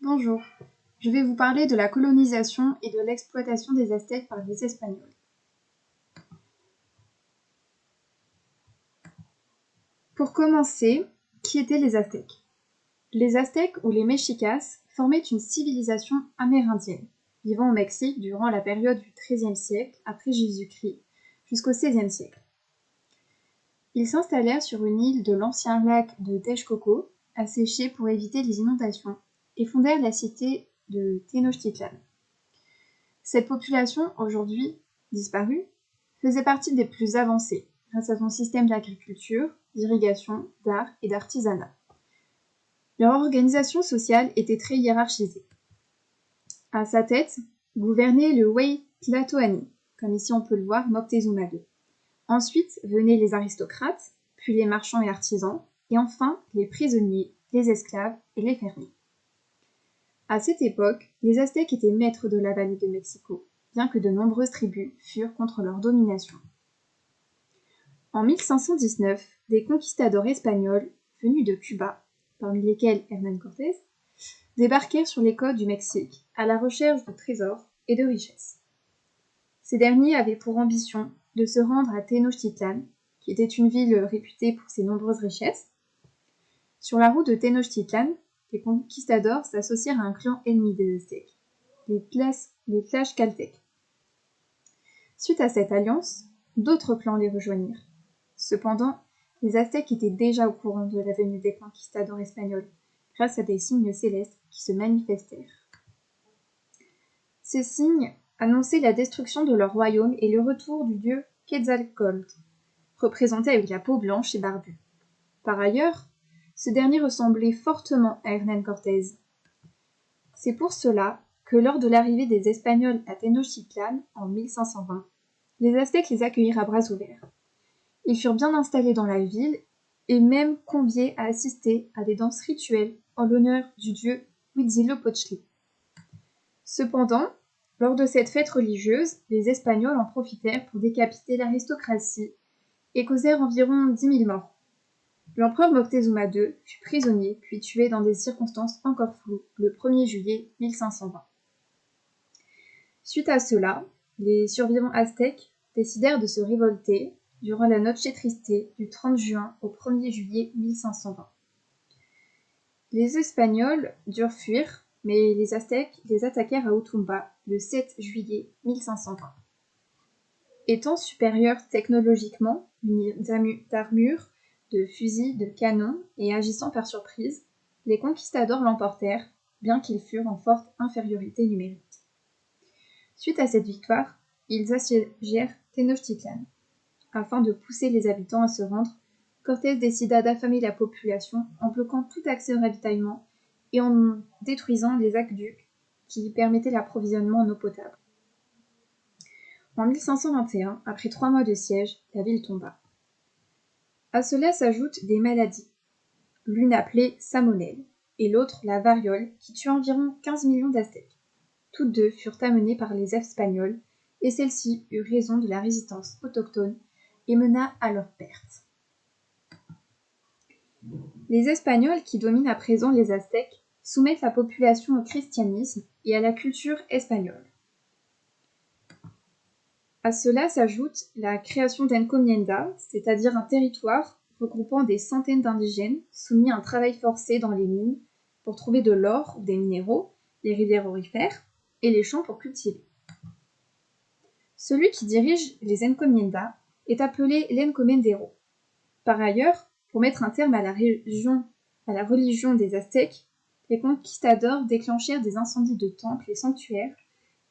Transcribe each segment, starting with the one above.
Bonjour, je vais vous parler de la colonisation et de l'exploitation des Aztèques par les Espagnols. Pour commencer, qui étaient les Aztèques? Les Aztèques ou les Mexicas formaient une civilisation amérindienne, vivant au Mexique durant la période du XIIIe siècle après Jésus-Christ jusqu'au XVIe siècle. Ils s'installèrent sur une île de l'ancien lac de Texcoco, asséché pour éviter les inondations, et fondèrent la cité de Tenochtitlan. Cette population, aujourd'hui disparue, faisait partie des plus avancées, grâce à son système d'agriculture, d'irrigation, d'art et d'artisanat. Leur organisation sociale était très hiérarchisée. À sa tête, gouvernait le Weytlatoani, comme ici on peut le voir, Moctezuma II. Ensuite venaient les aristocrates, puis les marchands et artisans, et enfin les prisonniers, les esclaves et les fermiers. À cette époque, les Aztèques étaient maîtres de la vallée de Mexico, bien que de nombreuses tribus furent contre leur domination. En 1519, des conquistadors espagnols, venus de Cuba, parmi lesquels Hernán Cortés, débarquèrent sur les côtes du Mexique à la recherche de trésors et de richesses. Ces derniers avaient pour ambition de se rendre à Tenochtitlan, qui était une ville réputée pour ses nombreuses richesses. Sur la route de Tenochtitlan, les conquistadors s'associèrent à un clan ennemi des Aztèques, les Tlaxcaltèques. Suite à cette alliance, d'autres clans les rejoignirent. Cependant, les Aztèques étaient déjà au courant de la venue des conquistadors espagnols, grâce à des signes célestes qui se manifestèrent. Ces signes annonçaient la destruction de leur royaume et le retour du dieu Quetzalcoatl, représenté avec la peau blanche et barbue. Par ailleurs, ce dernier ressemblait fortement à Hernán Cortés. C'est pour cela que lors de l'arrivée des Espagnols à Tenochtitlan en 1520, les Aztèques les accueillirent à bras ouverts. Ils furent bien installés dans la ville et même conviés à assister à des danses rituelles en l'honneur du dieu Huitzilopochtli. Cependant, lors de cette fête religieuse, les Espagnols en profitèrent pour décapiter l'aristocratie et causèrent environ 10 000 morts. L'empereur Moctezuma II fut prisonnier puis tué dans des circonstances encore floues le 1er juillet 1520. Suite à cela, les survivants aztèques décidèrent de se révolter durant la Noche Triste du 30 juin au 1er juillet 1520. Les Espagnols durent fuir, mais les Aztèques les attaquèrent à Otumba le 7 juillet 1520. Étant supérieurs technologiquement, munis d'armures, de fusils, de canons et agissant par surprise, les conquistadors l'emportèrent, bien qu'ils furent en forte infériorité numérique. Suite à cette victoire, ils assiégèrent Tenochtitlan. Afin de pousser les habitants à se rendre, Cortés décida d'affamer la population en bloquant tout accès au ravitaillement et en détruisant les aqueducs qui permettaient l'approvisionnement en eau potable. En 1521, après 3 mois de siège, la ville tomba. À cela s'ajoutent des maladies, l'une appelée salmonelle et l'autre la variole, qui tue environ 15 millions d'Aztèques. Toutes deux furent amenées par les Espagnols, et celle-ci eut raison de la résistance autochtone et mena à leur perte. Les Espagnols, qui dominent à présent les Aztèques, soumettent la population au christianisme et à la culture espagnole. À cela s'ajoute la création d'encomienda, c'est-à-dire un territoire regroupant des centaines d'indigènes soumis à un travail forcé dans les mines pour trouver de l'or ou des minéraux, les rivières aurifères et les champs pour cultiver. Celui qui dirige les encomiendas est appelé l'encomendero. Par ailleurs, pour mettre un terme à la religion des Aztèques, les conquistadors déclenchèrent des incendies de temples et sanctuaires,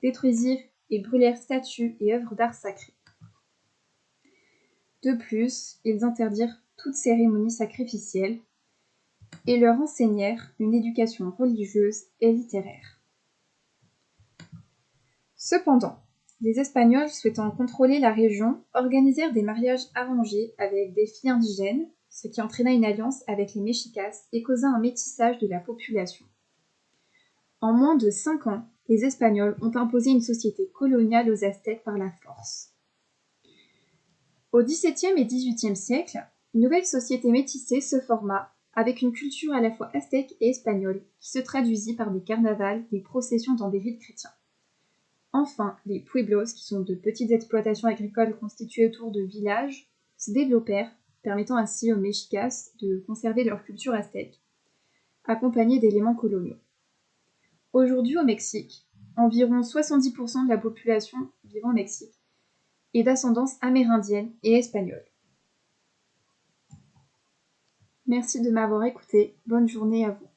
détruisirent et brûlèrent statues et œuvres d'art sacrées. De plus, ils interdirent toute cérémonie sacrificielle et leur enseignèrent une éducation religieuse et littéraire. Cependant, les Espagnols, souhaitant contrôler la région, organisèrent des mariages arrangés avec des filles indigènes, ce qui entraîna une alliance avec les Mexicas et causa un métissage de la population. En moins de 5 ans, les Espagnols ont imposé une société coloniale aux Aztèques par la force. Au XVIIe et XVIIIe siècle, une nouvelle société métissée se forma avec une culture à la fois aztèque et espagnole, qui se traduisit par des carnavals, des processions dans des rites chrétiens. Enfin, les pueblos, qui sont de petites exploitations agricoles constituées autour de villages, se développèrent, permettant ainsi aux Mexicas de conserver leur culture aztèque, accompagnée d'éléments coloniaux. Aujourd'hui au Mexique, environ 70% de la population vivant au Mexique est d'ascendance amérindienne et espagnole. Merci de m'avoir écouté, bonne journée à vous.